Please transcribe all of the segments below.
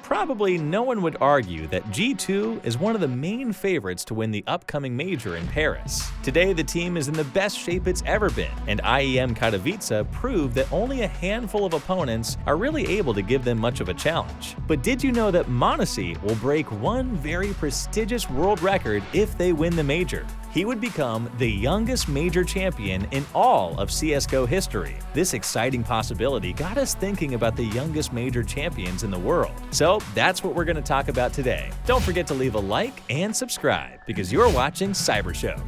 Probably no one would argue that G2 is one of the main favorites to win the upcoming major in Paris. Today, the team is in the best shape it's ever been, and IEM Katowice proved that only a handful of opponents are really able to give them much of a challenge. But did you know that m0NESY will break one very prestigious world record if they win the major? He would become the youngest major champion in all of CSGO history. This exciting possibility got us thinking about the youngest major champions in the world. So that's what we're going to talk about today. Don't forget to leave a like and subscribe because you're watching CYBERSHOKE.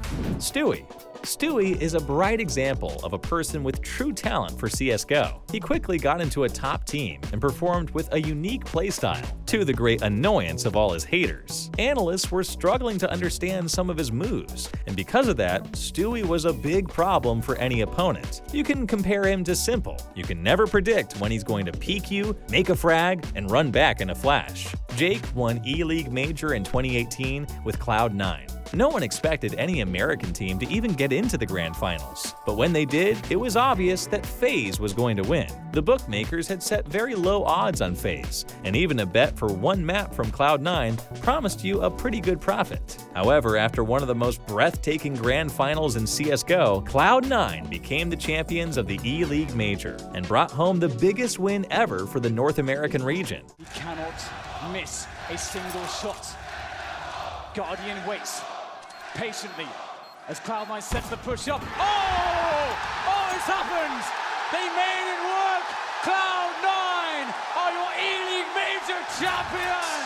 Stewie is a bright example of a person with true talent for CSGO. He quickly got into a top team and performed with a unique playstyle, to the great annoyance of all his haters. Analysts were struggling to understand some of his moves, and because of that, Stewie was a big problem for any opponent. You can compare him to Simple. You can never predict when he's going to peek you, make a frag, and run back in a flash. Jake won E-League Major in 2018 with Cloud9. No one expected any American team to even get into the Grand Finals, but when they did, it was obvious that FaZe was going to win. The bookmakers had set very low odds on FaZe, and even a bet for one map from Cloud9 promised you a pretty good profit. However, after one of the most breathtaking Grand Finals in CSGO, Cloud9 became the champions of the E-League Major and brought home the biggest win ever for the North American region. He cannot miss a single shot. Guardian waits patiently as Cloud9 sets the push up. Oh, it's happened! They made it work! Cloud9 are your E-League Major champions!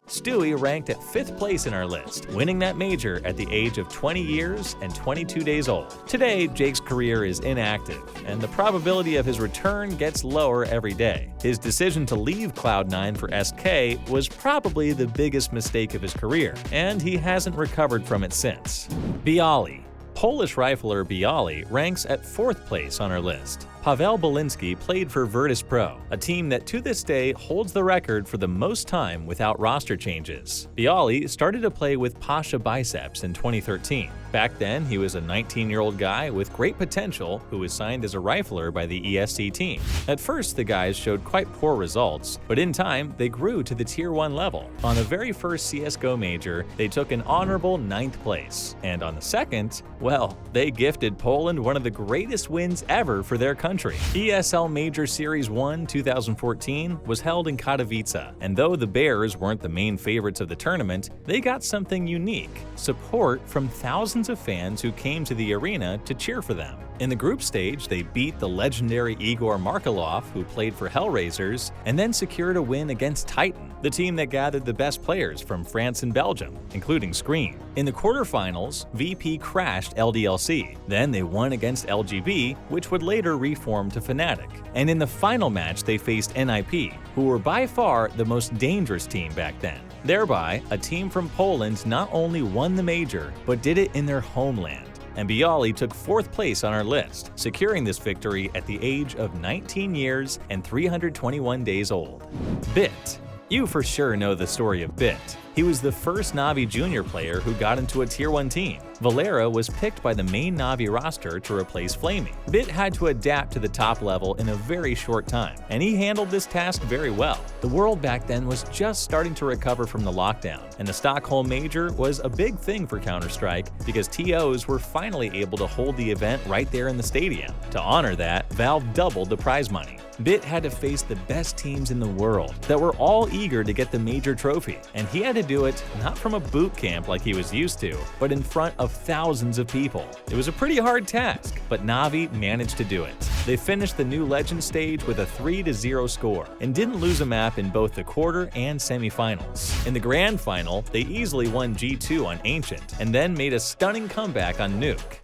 Stewie ranked at 5th place in our list, winning that major at the age of 20 years and 22 days old. Today, Jake's career is inactive, and the probability of his return gets lower every day. His decision to leave Cloud9 for SK was probably the biggest mistake of his career, and he hasn't recovered from it since. Byali. Polish rifler Byali ranks at 4th place on our list. Paweł Balinski played for Virtus.pro, a team that to this day holds the record for the most time without roster changes. Byali started to play with Pasha Biceps in 2013. Back then, he was a 19-year-old guy with great potential who was signed as a rifler by the ESC team. At first, the guys showed quite poor results, but in time, they grew to the Tier 1 level. On the very first CSGO major, they took an honorable 9th place, and on the second, well, they gifted Poland one of the greatest wins ever for their country. ESL Major Series 1 2014 was held in Katowice, and though the Bears weren't the main favorites of the tournament, they got something unique: support from thousands of fans who came to the arena to cheer for them. In the group stage, they beat the legendary Igor Markelov, who played for Hellraisers, and then secured a win against Titan, the team that gathered the best players from France and Belgium, including Scream. In the quarterfinals, VP crashed LDLC. Then they won against LGB, which would later reform to Fnatic. And in the final match, they faced NIP, who were by far the most dangerous team back then. Thereby, a team from Poland not only won the major, but did it in their homeland. And Byali took 4th place on our list, securing this victory at the age of 19 years and 321 days old. Bit. You for sure know the story of Bit. He was the first Na'Vi junior player who got into a Tier 1 team. Valera was picked by the main Na'Vi roster to replace Flamey. Bit had to adapt to the top level in a very short time, and he handled this task very well. The world back then was just starting to recover from the lockdown, and the Stockholm Major was a big thing for Counter-Strike because TOs were finally able to hold the event right there in the stadium. To honor that, Valve doubled the prize money. Bit had to face the best teams in the world that were all eager to get the major trophy, and he had to do it not from a boot camp like he was used to, but in front of thousands of people. It was a pretty hard task, but Na'Vi managed to do it. They finished the new Legend stage with a 3-0 score and didn't lose a map in both the quarter and semifinals. In the grand final, they easily won G2 on Ancient and then made a stunning comeback on Nuke.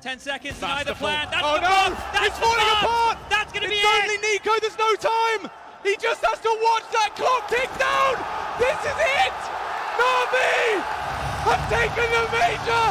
10 seconds, deny the plan. That's oh the no! bomb. That's It's falling bomb. apart! That's going to be It's only it! Nico, there's no time! He just has to watch that clock tick down! This is it! Na'Vi have taken the major!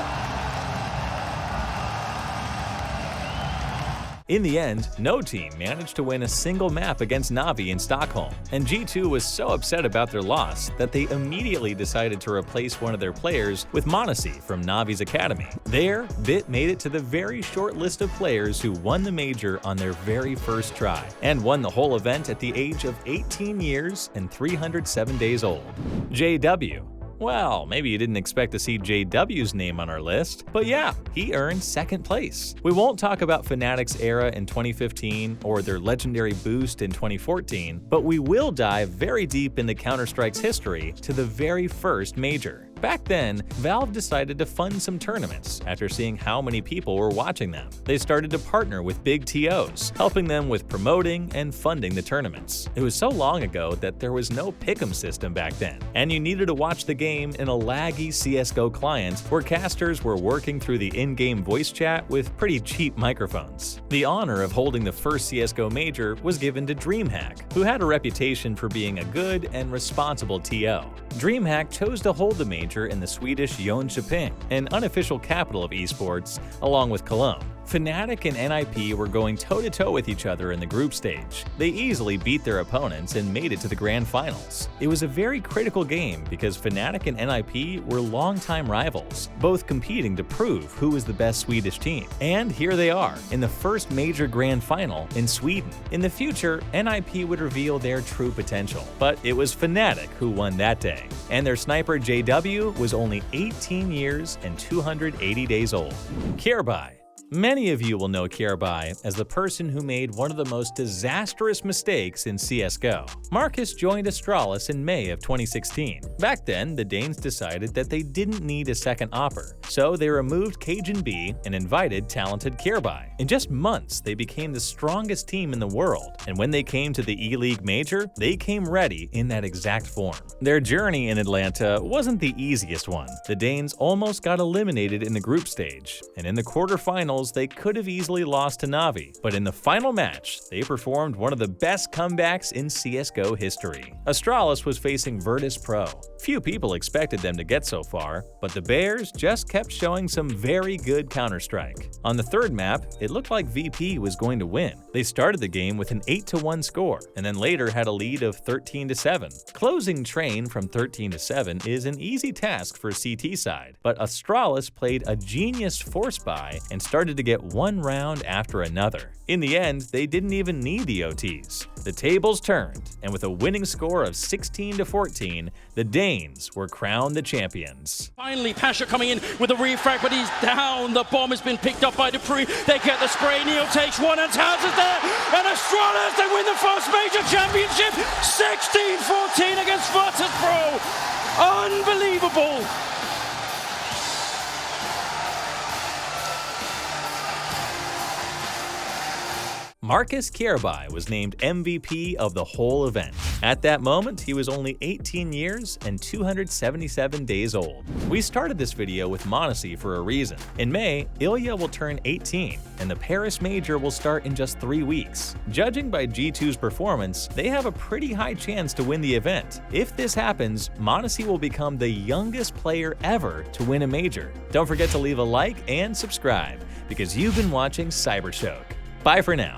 In the end, no team managed to win a single map against Na'Vi in Stockholm, and G2 was so upset about their loss that they immediately decided to replace one of their players with m0NESY from Na'Vi's academy. There, Bit made it to the very short list of players who won the major on their very first try, and won the whole event at the age of 18 years and 307 days old. JW. Well, maybe you didn't expect to see JW's name on our list, but yeah, he earned second place. We won't talk about Fnatic's era in 2015 or their legendary boost in 2014, but we will dive very deep into Counter-Strike's history to the very first major. Back then, Valve decided to fund some tournaments after seeing how many people were watching them. They started to partner with big TOs, helping them with promoting and funding the tournaments. It was so long ago that there was no pick'em system back then, and you needed to watch the game in a laggy CSGO client where casters were working through the in-game voice chat with pretty cheap microphones. The honor of holding the first CSGO major was given to DreamHack, who had a reputation for being a good and responsible TO. DreamHack chose to hold the major in the Swedish Jönköping, an unofficial capital of esports, along with Cologne. Fnatic and NIP were going toe-to-toe with each other in the group stage. They easily beat their opponents and made it to the grand finals. It was a very critical game because Fnatic and NIP were longtime rivals, both competing to prove who was the best Swedish team. And here they are, in the first major grand final in Sweden. In the future, NIP would reveal their true potential, but it was Fnatic who won that day. And their sniper JW was only 18 years and 280 days old. Kjaerbye. Many of you will know Kjaerbye as the person who made one of the most disastrous mistakes in CSGO. Marcus joined Astralis in May of 2016. Back then, the Danes decided that they didn't need a second opper, so they removed Kjaerbye and invited talented Kjaerbye. In just months, they became the strongest team in the world, and when they came to the E-League Major, they came ready in that exact form. Their journey in Atlanta wasn't the easiest one. The Danes almost got eliminated in the group stage, and in the quarterfinals, they could have easily lost to Na'Vi, but in the final match, they performed one of the best comebacks in CSGO history. Astralis was facing Virtus.pro. Few people expected them to get so far, but the Bears just kept showing some very good Counter-Strike. On the third map, it looked like VP was going to win. They started the game with an 8-1 score, and then later had a lead of 13-7. Closing Train from 13-7 is an easy task for CT side, but Astralis played a genius force buy and started to get one round after another. In the end, they didn't even need the OTs. The tables turned, and with a winning score of 16-14, the Danes were crowned the champions. Finally, Pasha coming in with a refrag, but he's down. The bomb has been picked up by Dupree. They get the spray. Neil takes one, and Towns is there. And Astralis, they win the first major championship, 16-14 against Virtus.pro. Unbelievable. Marcus Kjaerbye was named MVP of the whole event. At that moment, he was only 18 years and 277 days old. We started this video with m0NESY for a reason. In May, Ilya will turn 18, and the Paris Major will start in just 3 weeks. Judging by G2's performance, they have a pretty high chance to win the event. If this happens, m0NESY will become the youngest player ever to win a major. Don't forget to leave a like and subscribe, because you've been watching CYBERSHOKE. Bye for now.